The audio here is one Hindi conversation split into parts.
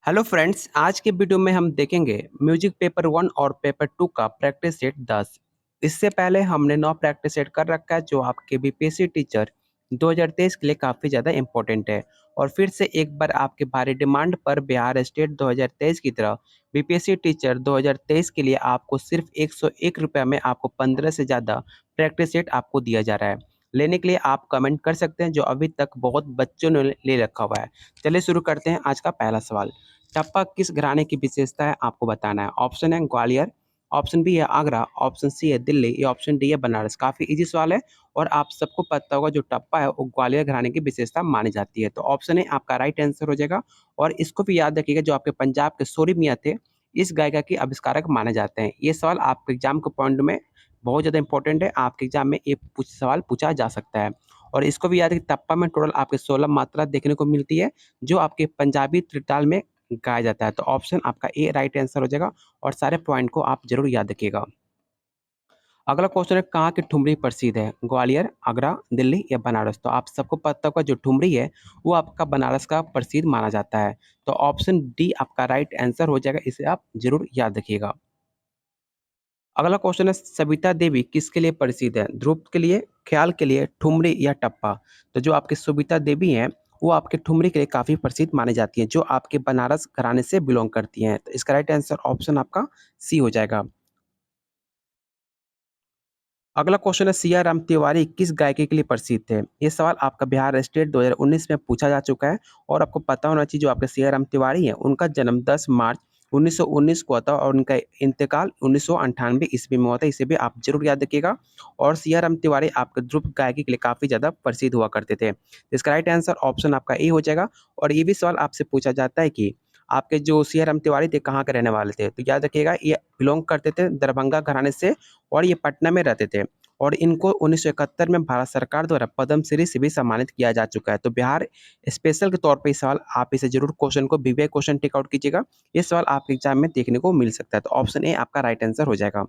हेलो फ्रेंड्स, आज के वीडियो में हम देखेंगे म्यूजिक पेपर 1 और पेपर 2 का प्रैक्टिस सेट 10। इससे पहले हमने 9 प्रैक्टिस सेट कर रखा है जो आपके बीपीएससी टीचर 2023 के लिए काफ़ी ज़्यादा इंपॉर्टेंट है। और फिर से एक बार आपके भारी डिमांड पर बिहार स्टेट 2023 की तरह बीपीएससी टीचर 2023 के लिए आपको सिर्फ 101 रुपये में आपको 15 से ज़्यादा प्रैक्टिस सेट आपको दिया जा रहा है। लेने के लिए आप कमेंट कर सकते हैं, जो अभी तक बहुत बच्चों ने ले रखा हुआ है। चलिए शुरू करते हैं आज का पहला सवाल। टप्पा किस घराने की विशेषता है आपको बताना है। ऑप्शन है ग्वालियर, ऑप्शन बी है आगरा, ऑप्शन सी है दिल्ली या ऑप्शन डी है बनारस। काफी इजी सवाल है और आप सबको पता होगा जो टप्पा है वो ग्वालियर घराने की विशेषता मानी जाती है। तो ऑप्शन ए आपका राइट आंसर हो जाएगा। और इसको भी याद रखिएगा, जो आपके पंजाब के सोरी मियाँ थे इस गायिका के आविष्कारक माने जाते हैं। ये सवाल आपके एग्जाम के पॉइंट में बहुत ज़्यादा इंपॉर्टेंट है, आपके एग्जाम में ये सवाल पूछा जा सकता है। और इसको भी याद रखिए, टप्पा में टोटल आपके 16 मात्रा देखने को मिलती है जो आपके पंजाबी त्रिताल में गाया जाता है। तो ऑप्शन आपका ए राइट आंसर हो जाएगा और सारे पॉइंट को आप जरूर याद रखिएगा। अगला क्वेश्चन है, कहाँ की ठुमरी प्रसिद्ध है। ग्वालियर, आगरा, दिल्ली या बनारस। तो आप सबको पता होगा जो ठुमरी है वो आपका बनारस का प्रसिद्ध माना जाता है। तो ऑप्शन डी आपका राइट आंसर हो जाएगा, इसे आप जरूर याद रखिएगा। अगला क्वेश्चन है, सविता देवी किसके लिए प्रसिद्ध है। ध्रुव के लिए, ख्याल के लिए, ठुमरी या टप्पा। तो जो आपके सविता देवी हैं वो आपके ठुमरी के लिए काफी प्रसिद्ध मानी जाती हैं, जो आपके बनारस घराने से बिलोंग करती हैं। तो इसका राइट आंसर ऑप्शन आपका सी हो जाएगा। अगला क्वेश्चन है, सिया राम तिवारी किस गायकी के लिए प्रसिद्ध थे। ये सवाल आपका बिहार स्टेट 2019 में पूछा जा चुका है और आपको पता होना चाहिए जो आपके सिया राम तिवारी हैं उनका जन्म 10 मार्च 1919 को हुआ था और उनका इंतकाल 1998 ईस्वी में हुआ था। इसे भी आप जरूर याद रखिएगा। और सिया राम तिवारी आपके ध्रुव गायकी के लिए काफी ज्यादा प्रसिद्ध हुआ करते थे। इसका राइट आंसर ऑप्शन आपका ए हो जाएगा। और ये भी सवाल आपसे पूछा जाता है कि आपके जो सिया राम तिवारी थे कहाँ के रहने वाले थे। तो याद रखिएगा, ये बिलोंग करते थे दरभंगा घराने से और ये पटना में रहते थे। और इनको 1971 में भारत सरकार द्वारा पद्म श्री से भी सम्मानित किया जा चुका है। तो बिहार स्पेशल के तौर पे इस सवाल आप इसे जरूर क्वेश्चन को बीवीआई क्वेश्चन टेक आउट कीजिएगा। ये सवाल आपके एग्जाम में देखने को मिल सकता है। तो ऑप्शन ए आपका राइट आंसर हो जाएगा।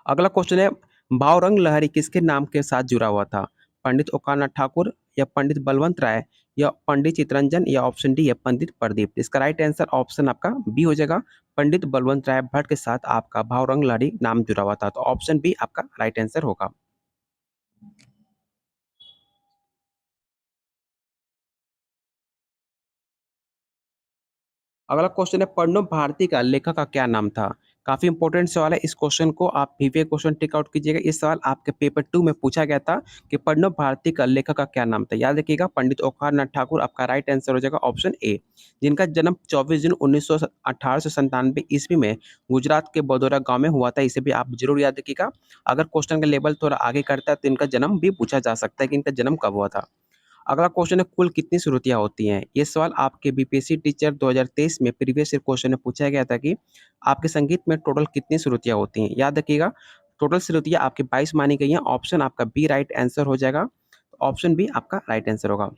अगला क्वेश्चन है, भावरंग लहरी किसके नाम के साथ जुड़ा हुआ था। पंडित ओकानाथ ठाकुर या पंडित बलवंत राय या पंडित चितरंजन या ऑप्शन डी है पंडित प्रदीप। इसका राइट आंसर ऑप्शन आपका बी हो जाएगा। पंडित बलवंत राय भट्ट के साथ आपका भावरंग लहरी नाम जुड़ा हुआ था। तो ऑप्शन बी आपका राइट आंसर होगा। अगला क्वेश्चन है, प्रणब भारती का लेखक का क्या नाम था। काफी इंपॉर्टेंट सवाल है, इस क्वेश्चन को आप वीवीआई क्वेश्चन टिक आउट कीजिएगा। इस सवाल आपके पेपर 2 में पूछा गया था कि प्रणब भारती का लेखक का क्या नाम था। याद रखिएगा, पंडित ओंकारनाथ ठाकुर आपका राइट आंसर हो जाएगा ऑप्शन ए। जिनका जन्म 24 जून 1897 ईस्वी में गुजरात के बदौरा गांव में हुआ था। इसे भी आप जरूर याद रखिएगा। अगर क्वेश्चन का लेवल थोड़ा आगे करता है तो इनका जन्म भी पूछा जा सकता है कि इनका जन्म कब हुआ था। अगला क्वेश्चन है, कुल कितनी श्रुतियाँ होती हैं। ये सवाल आपके बीपीएससी टीचर 2023 में प्रीवियस ईयर क्वेश्चन में पूछा गया था कि आपके संगीत में टोटल कितनी श्रुतियाँ होती हैं। याद रखिएगा, टोटल श्रुतियाँ आपके 22 मानी गई हैं। ऑप्शन आपका बी राइट आंसर हो जाएगा। ऑप्शन बी आपका राइट आंसर होगा।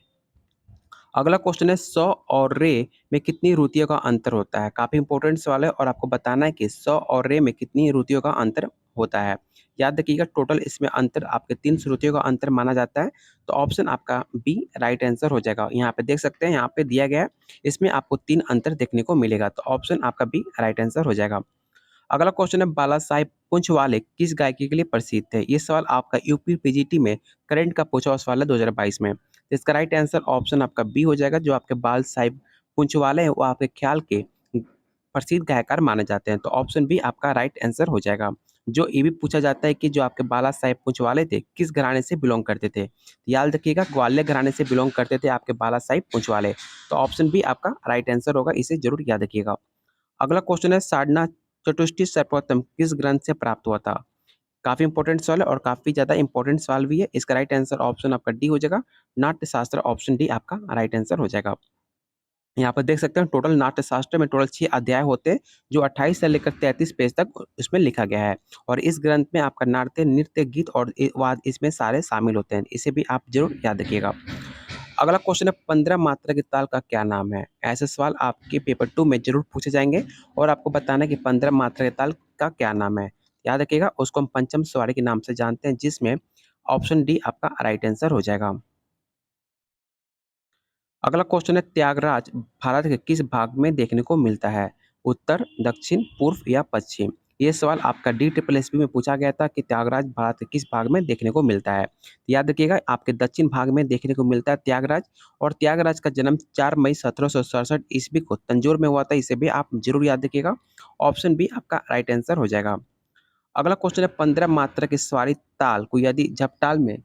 अगला क्वेश्चन है, सौ और रे में कितनी रुतियों का अंतर होता है। काफी इंपॉर्टेंट सवाल है और आपको बताना है कि सौ और रे में कितनी रुतियों का अंतर होता है। याद रखिएगा, टोटल इसमें अंतर आपके 3 श्रुतियों का अंतर माना जाता है। तो ऑप्शन आपका बी राइट आंसर हो जाएगा। यहाँ पे देख सकते हैं, यहाँ पे दिया गया है, इसमें आपको 3 अंतर देखने को मिलेगा। तो ऑप्शन आपका बी राइट आंसर हो जाएगा। अगला क्वेश्चन है, बाला साहिब पूंछवाले किस गायकी के लिए प्रसिद्ध थे। ये सवाल आपका यूपी पीजीटी में करंट का पूछा हुआ सवाल है 2022 में। तो इसका राइट आंसर ऑप्शन आपका बी हो जाएगा। जो आपके बाल साहिब पूंछवाले हैं वो आपके ख्याल के प्रसिद्ध गायकार माने जाते हैं। तो ऑप्शन बी आपका राइट आंसर हो जाएगा। जो ये भी पूछा जाता है कि जो आपके बाला साहेब पूंछवाले थे किस घराने से बिलोंग करते थे। याद रखिएगा, ग्वालियर घराने से बिलोंग करते थे आपके बाला साहेब पूंछवाले। तो ऑप्शन बी आपका राइट आंसर होगा, इसे जरूर याद रखिएगा। अगला क्वेश्चन है, साधना चतुष्टय सर्वोत्तम किस ग्रंथ से प्राप्त हुआ था। काफी इंपॉर्टेंट सवाल है और काफी ज्यादा इंपॉर्टेंट सवाल भी है। इसका राइट आंसर ऑप्शन आपका डी हो जाएगा। नाट्य शास्त्र, ऑप्शन डी आपका राइट आंसर हो जाएगा। यहाँ पर देख सकते हैं, टोटल नाट्य शास्त्र में टोटल 6 अध्याय होते हैं जो 28 से लेकर 33 पेज तक इसमें लिखा गया है। और इस ग्रंथ में आपका नाट्य, नृत्य, गीत और वाद इसमें सारे शामिल होते हैं। इसे भी आप जरूर याद रखिएगा। अगला क्वेश्चन है, 15 मात्रा के ताल का क्या नाम है। ऐसे सवाल आपके पेपर 2 में जरूर पूछे जाएंगे और आपको बताना है कि 15 मात्रा के ताल का क्या नाम है। याद रखिएगा, उसको हम पंचम सवारी के नाम से जानते हैं, जिसमें ऑप्शन डी आपका राइट आंसर हो जाएगा। अगला क्वेश्चन है त्यागराज भारत के किस भाग में देखने को मिलता है? उत्तर, दक्षिण, पूर्व या पश्चिम? ये सवाल आपका DSSB में पूछा गया था कि त्यागराज भारत के किस भाग में देखने को मिलता है। तो याद रखिएगा आपके दक्षिण भाग में देखने को मिलता है त्यागराज। और त्यागराज का जन्म 4 मई 1767 ईस्वी को तंजौर में हुआ था। इसे भी आप जरूर याद रखिएगा। ऑप्शन बी आपका राइट आंसर हो जाएगा। अगला क्वेश्चन है 15 मात्रा की सवारी ताल को यदि झपताल में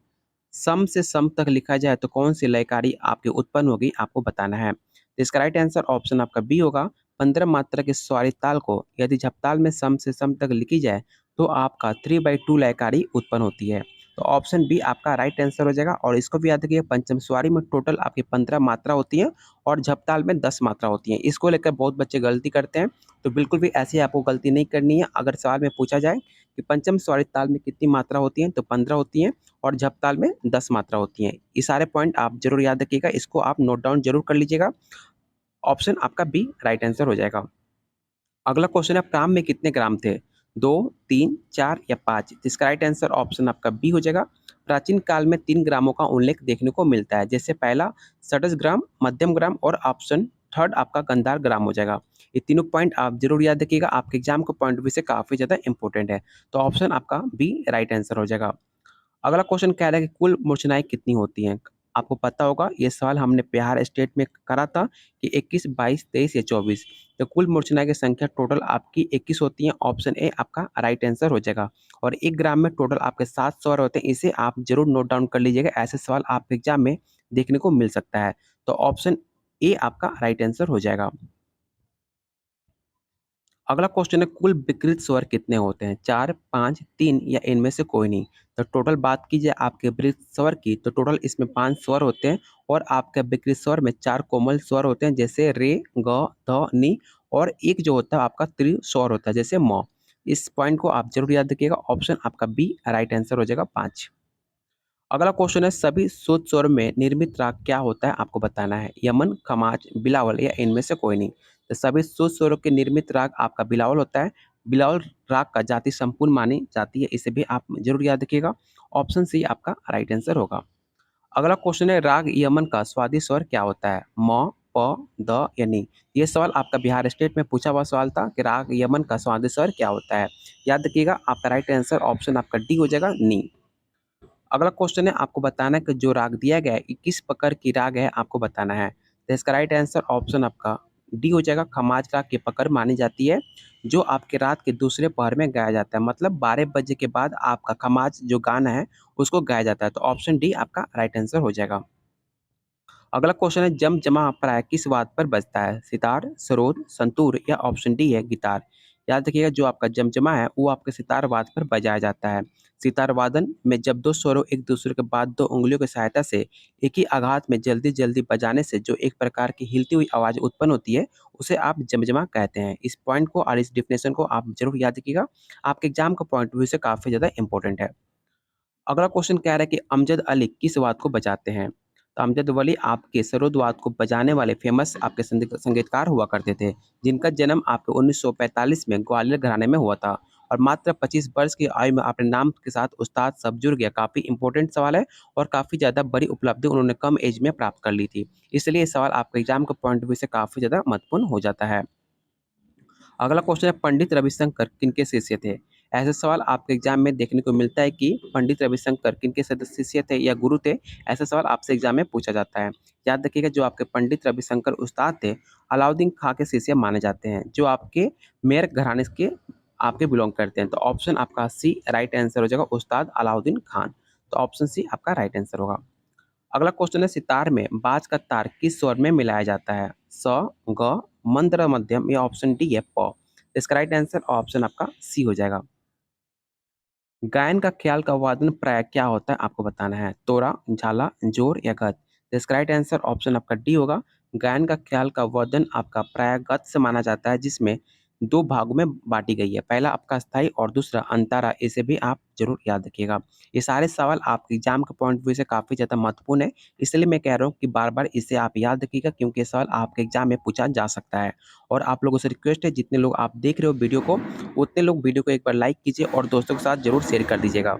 सम से सम तक लिखा जाए तो कौन सी लयकारी आपकी उत्पन्न होगी, आपको बताना है। तो इसका राइट आंसर ऑप्शन आपका बी होगा। 15 मात्रा की सवारी ताल को यदि झपताल में सम से सम तक लिखी जाए तो आपका 3/2 लयकारी उत्पन्न होती है। तो ऑप्शन बी आपका राइट आंसर हो जाएगा। और इसको भी याद रखिए, पंचम सवारी में टोटल आपकी 15 मात्रा होती है और झपताल में 10 मात्रा होती है। इसको लेकर बहुत बच्चे गलती करते हैं, तो बिल्कुल भी ऐसी आपको गलती नहीं करनी है। अगर सवाल में पूछा जाए कि पंचम सवारी ताल में कितनी मात्रा होती है, तो 15 होती है और झपताल में 10 मात्रा होती हैं। ये सारे पॉइंट आप जरूर याद रखिएगा, इसको आप नोट डाउन जरूर कर लीजिएगा। ऑप्शन आपका बी राइट आंसर हो जाएगा। अगला क्वेश्चन है काम में कितने ग्राम थे? 2, 3, 4 या 5? इसका राइट आंसर ऑप्शन आपका बी हो जाएगा। प्राचीन काल में 3 ग्रामों का उल्लेख देखने को मिलता है, जैसे पहला षडज ग्राम, मध्यम ग्राम और ऑप्शन थर्ड आपका गंधार ग्राम हो जाएगा। ये तीनों पॉइंट आप जरूर याद रखिएगा, आपके एग्जाम के पॉइंट ऑफ व्यू से काफी ज्यादा इंपॉर्टेंट है। तो ऑप्शन आपका बी राइट आंसर हो जाएगा। अगला क्वेश्चन कह रहा है कि कुल मूर्छनाएं कितनी होती हैं? आपको पता होगा, ये सवाल हमने बिहार स्टेट में करा था कि 21, 22, 23 या 24। तो कुल मूर्छनाएं की संख्या टोटल आपकी 21 होती है। ऑप्शन ए आपका राइट आंसर हो जाएगा। और 1 ग्राम में टोटल आपके 7 स्वर होते हैं। इसे आप जरूर नोट डाउन कर लीजिएगा, ऐसे सवाल आपके एग्जाम में देखने को मिल सकता है। तो ऑप्शन ए आपका राइट आंसर हो जाएगा। अगला क्वेश्चन है कुल विकृत स्वर कितने होते हैं? 4, 5, 3 या इनमें से कोई नहीं? तो टोटल बात कीजिए आपके विकृत स्वर की, तो टोटल इसमें 5 स्वर होते हैं। और आपके विकृत स्वर में 4 कोमल स्वर होते हैं, जैसे रे, ग, ध, नि। और एक जो होता है आपका त्रि स्वर होता है, जैसे म। इस पॉइंट को आप जरूर याद रखिएगा। ऑप्शन आपका बी राइट आंसर हो जाएगा 5। अगला क्वेश्चन है सभी शुद्ध स्वर में निर्मित राग क्या होता है, आपको बताना है। यमन, खमाज, बिलावल या इनमें से कोई नहीं? तो सभी शुद्ध स्वरों के निर्मित राग आपका बिलावल होता है। बिलावल राग का जाति संपूर्ण मानी जाती है, इसे भी आप जरूर याद रखिएगा। ऑप्शन सी आपका राइट आंसर होगा। अगला क्वेश्चन है राग यमन का स्वादी स्वर क्या होता है? म, प, द या नी? ये सवाल आपका बिहार स्टेट में पूछा हुआ सवाल था कि राग यमन का स्वादी स्वर क्या होता है। याद रखिएगा, आपका राइट आंसर ऑप्शन आपका डी हो जाएगा, नी। अगला क्वेश्चन है आपको बताना है कि जो राग दिया गया है किस प्रकार की राग है, आपको बताना है। तो इसका राइट आंसर ऑप्शन आपका डी हो जाएगा। खमाज राग की पकड़ मानी जाती है, जो आपके रात के दूसरे पहर में गाया जाता है। मतलब 12 बजे के बाद आपका खमाज जो गाना है उसको गाया जाता है। तो ऑप्शन डी आपका राइट आंसर हो जाएगा। अगला क्वेश्चन है जम जमा प्राय किस वाद्य पर बजता है? सितार, सरोद, संतूर या ऑप्शन डी है गिटार? याद रखिएगा, जो आपका जमजमा है वो आपके सितार वाद्य पर बजाया जाता है। सितार वादन में जब दो स्वरों एक दूसरे के बाद दो उंगलियों की सहायता से एक ही आघात में जल्दी जल्दी बजाने से जो एक प्रकार की हिलती हुई आवाज उत्पन्न होती है, उसे आप जमजमा कहते हैं। इस पॉइंट को और इस डिफिनेशन को आप जरूर याद रखिएगा, आपके एग्जाम का पॉइंट ऑफ व्यू से काफी ज्यादा इंपॉर्टेंट है। अगला क्वेश्चन कह रहा है कि अमजद अली किस वाद्य को बजाते हैं? तो अमजद वली आपके सरोद वाद्य को बजाने वाले फेमस आपके संगीतकार हुआ करते थे, जिनका जन्म आपके 1945 में ग्वालियर घराने में हुआ था। और मात्र 25 वर्ष की आयु में अपने नाम के साथ उस्ताद सब जुड़ गया। काफी इंपॉर्टेंट सवाल है और काफी ज्यादा बड़ी उपलब्धि उन्होंने कम एज में प्राप्त कर ली थी। इसलिए ये सवाल आपके एग्जाम के पॉइंट ऑफ व्यू से काफी ज्यादा महत्वपूर्ण हो जाता है। अगला क्वेश्चन है पंडित रविशंकर किनके शिष्य थे? ऐसे सवाल आपके एग्जाम में देखने को मिलता है कि पंडित रविशंकर किनके सदस्य शिष्य थे या गुरु थे। ऐसा सवाल आपसे एग्जाम में पूछा जाता है। याद रखिएगा, जो आपके पंडित रविशंकर उस्ताद थे अलाउद्दीन खां के शिष्य माने जाते हैं, जो आपके मेयर घराने के आपके बिलोंग करते हैं। तो ऑप्शन आपका सी राइट आंसर हो जाएगा, उस्ताद अलाउद्दीन खान। तो ऑप्शन सी आपका राइट आंसर होगा। अगला क्वेश्चन है सितार में बाज का तार किस स्वर में मिलाया जाता है? स, ग, मंद्र मध्यम या ऑप्शन डी है प? इसका राइट आंसर ऑप्शन आपका सी हो जाएगा। गायन का ख्याल का वादन प्राय क्या होता है, आपको बताना है। तोरा, झाला, जोर या गत? इसका राइट आंसर ऑप्शन आपका डी होगा। गायन का ख्याल का वादन आपका प्राय गत से माना जाता है, जिसमें दो भागों में बांटी गई है। पहला आपका स्थाई और दूसरा अंतारा। इसे भी आप जरूर याद रखिएगा। ये सारे सवाल आपके एग्जाम के पॉइंट ऑफ व्यू से काफी ज्यादा महत्वपूर्ण है, इसलिए मैं कह रहा हूँ कि बार बार इसे आप याद रखिएगा, क्योंकि ये सवाल आपके एग्जाम में पूछा जा सकता है। और आप लोगों से रिक्वेस्ट है, जितने लोग आप देख रहे हो वीडियो को, उतने लोग वीडियो को एक बार लाइक कीजिए और दोस्तों के साथ जरूर शेयर कर दीजिएगा।